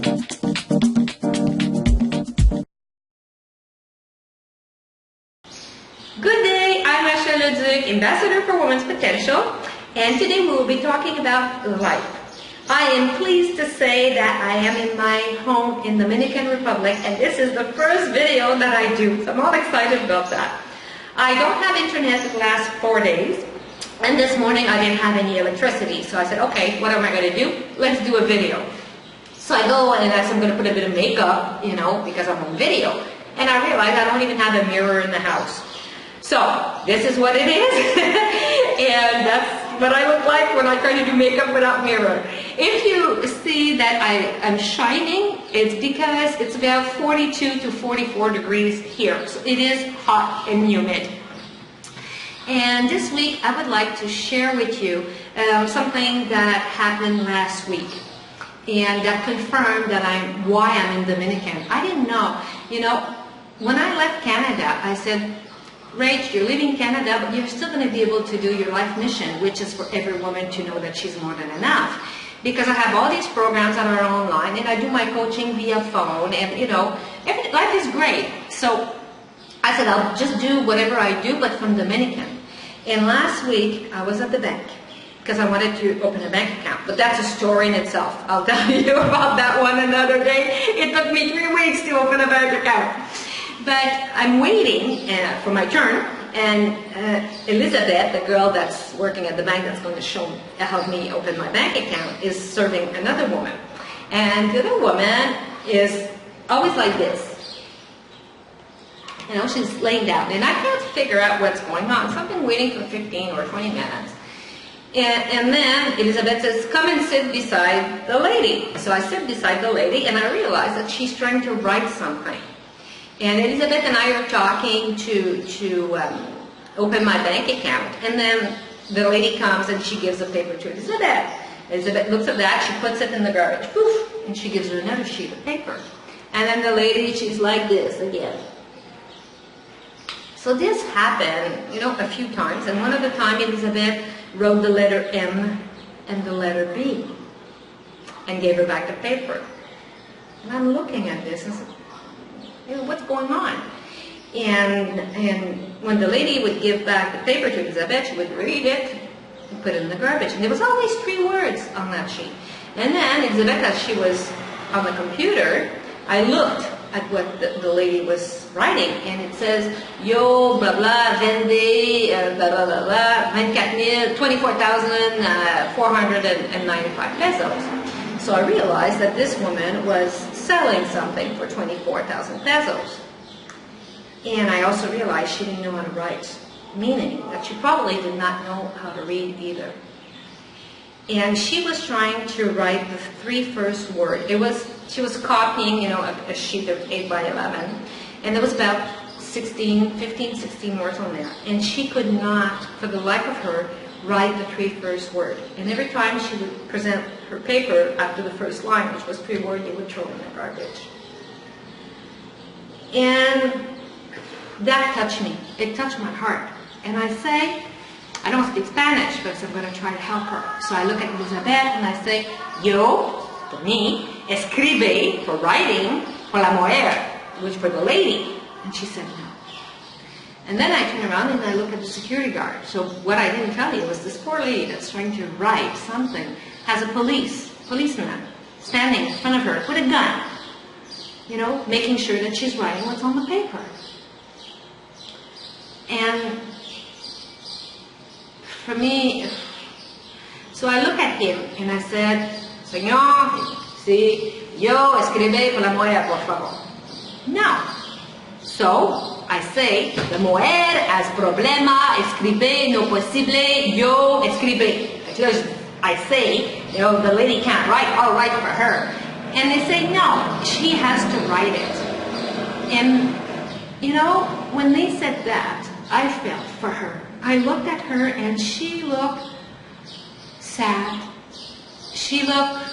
Good day, I'm Leduc, Ambassador for Women's Potential, and today we will be talking about life. I am pleased to say that I am in my home in Dominican Republic, and this is the first video that I do, so I'm all excited about that. I don't have internet the last 4 days, and this morning I didn't have any electricity, so I said, okay, what am I going to do? Let's do a video. So I go and I'm going to put a bit of makeup, you know, because I'm on video, and I realize I don't even have a mirror in the house. So, this is what it is, and that's what I look like when I try to do makeup without mirror. If you see that I'm shining, it's because it's about 42 to 44 degrees here, so it is hot and humid. And this week, I would like to share with you something that happened last week, and that confirmed that why I'm in Dominican. I didn't know. You know, when I left Canada, I said, Rach, you're leaving Canada, but you're still going to be able to do your life mission, which is for every woman to know that she's more than enough. Because I have all these programs that are online, and I do my coaching via phone, and you know, life is great. So I said, I'll just do whatever I do, but from Dominican. And last week, I was at the bank, because I wanted to open a bank account. But that's a story in itself. I'll tell you about that one another day. It took me 3 weeks to open a bank account. But I'm waiting for my turn, and Elizabeth, the girl that's working at the bank that's going to help me open my bank account, is serving another woman. And the other woman is always like this. You know, she's laying down, and I can't figure out what's going on. So I've been waiting for 15 or 20 minutes. And then Elizabeth says, come and sit beside the lady. So I sit beside the lady, and I realize that she's trying to write something. And Elizabeth and I are talking to open my bank account. And then the lady comes and she gives a paper to Elizabeth. Elizabeth looks at that, she puts it in the garbage, poof, and she gives her another sheet of paper. And then the lady, she's like this again. So this happened, you know, a few times. And one of the time Elizabeth wrote the letter M and the letter B and gave her back the paper. And I'm looking at this and said, you know, what's going on? And when the lady would give back the paper to Elizabeth, she would read it and put it in the garbage. And there was always 3 words on that sheet. And then Elizabeth, as she was on the computer, I looked at what the lady was writing, and it says, yo, blah, blah, vende, blah, blah, blah, blah, 24,495 pesos. So I realized that this woman was selling something for 24,000 pesos. And I also realized she didn't know how to write, meaning that she probably did not know how to read either. And she was trying to write the 3 first words. She was copying, you know, a sheet of 8 by 11, and there was about 15, 16 words on there. And she could not, for the life of her, write the 3 first words. And every time she would present her paper after the first line, which was 3 words, you would throw it in the garbage. And that touched me. It touched my heart. And I say, I don't speak Spanish, but I'm going to try to help her. So I look at Elizabeth and I say, yo, for me, escribe, for writing, for la mujer, which for the lady. And she said no. And then I turn around and I look at the security guard. So what I didn't tell you was this poor lady that's trying to write something has a policeman standing in front of her with a gun, you know, making sure that she's writing what's on the paper. And for me, so I look at him and I said, Señor, si yo escribe por la mujer, por favor. No. So I say, la mujer has problema, escribe, no posible, yo escribe. I say, you know, the lady can't write, I'll write for her. And they say, no, she has to write it. And, you know, when they said that, I felt for her. I looked at her and she looked sad. She looked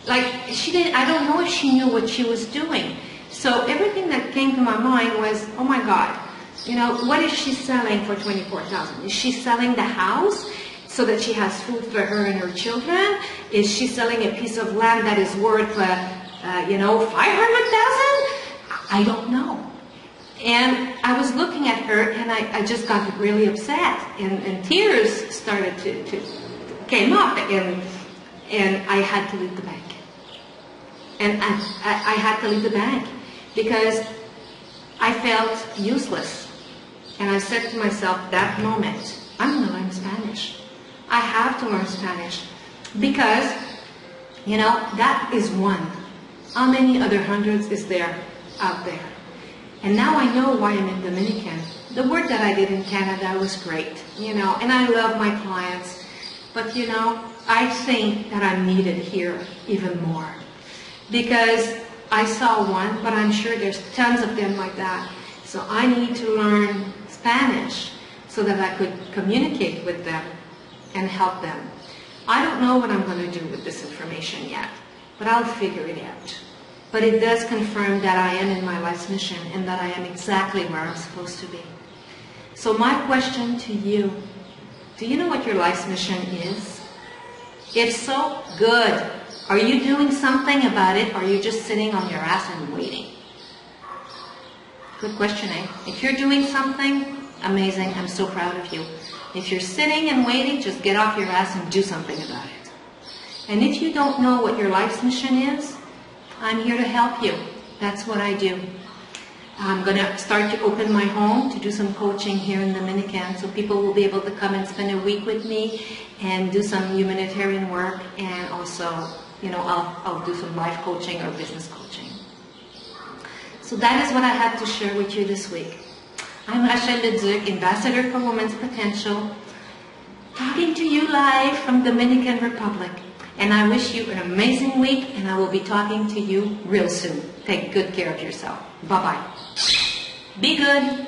like she didn't, I don't know if she knew what she was doing. So everything that came to my mind was, oh my God, you know, what is she selling for 24,000? Is she selling the house? so that she has food for her and her children? Is she selling a piece of land that is worth, 500,000? I don't know. And I was looking at her, and I just got really upset, and tears started to came up, and I had to leave the bank. And I had to leave the bank because I felt useless. And I said to myself that moment, I'm going to learn Spanish. I have to learn Spanish because, that is one. How many other hundreds is there out there? And now I know why I'm in Dominican. The work that I did in Canada was great, and I love my clients. But, I think that I'm needed here even more. Because I saw one, but I'm sure there's tons of them like that. So I need to learn Spanish so that I could communicate with them and help them. I don't know what I'm going to do with this information yet, but I'll figure it out. But it does confirm that I am in my life's mission and that I am exactly where I'm supposed to be. So my question to you, do you know what your life's mission is? If so, good. Are you doing something about it, or are you just sitting on your ass and waiting? Good question, eh? If you're doing something, amazing, I'm so proud of you. If you're sitting and waiting, just get off your ass and do something about it. And if you don't know what your life's mission is, I'm here to help you. That's what I do. I'm going to start to open my home to do some coaching here in Dominican, so people will be able to come and spend a week with me and do some humanitarian work, and also, I'll do some life coaching or business coaching. So that is what I had to share with you this week. I'm Leduc, Ambassador for Women's Potential, talking to you live from Dominican Republic. And I wish you an amazing week, and I will be talking to you real soon. Take good care of yourself. Bye-bye. Be good.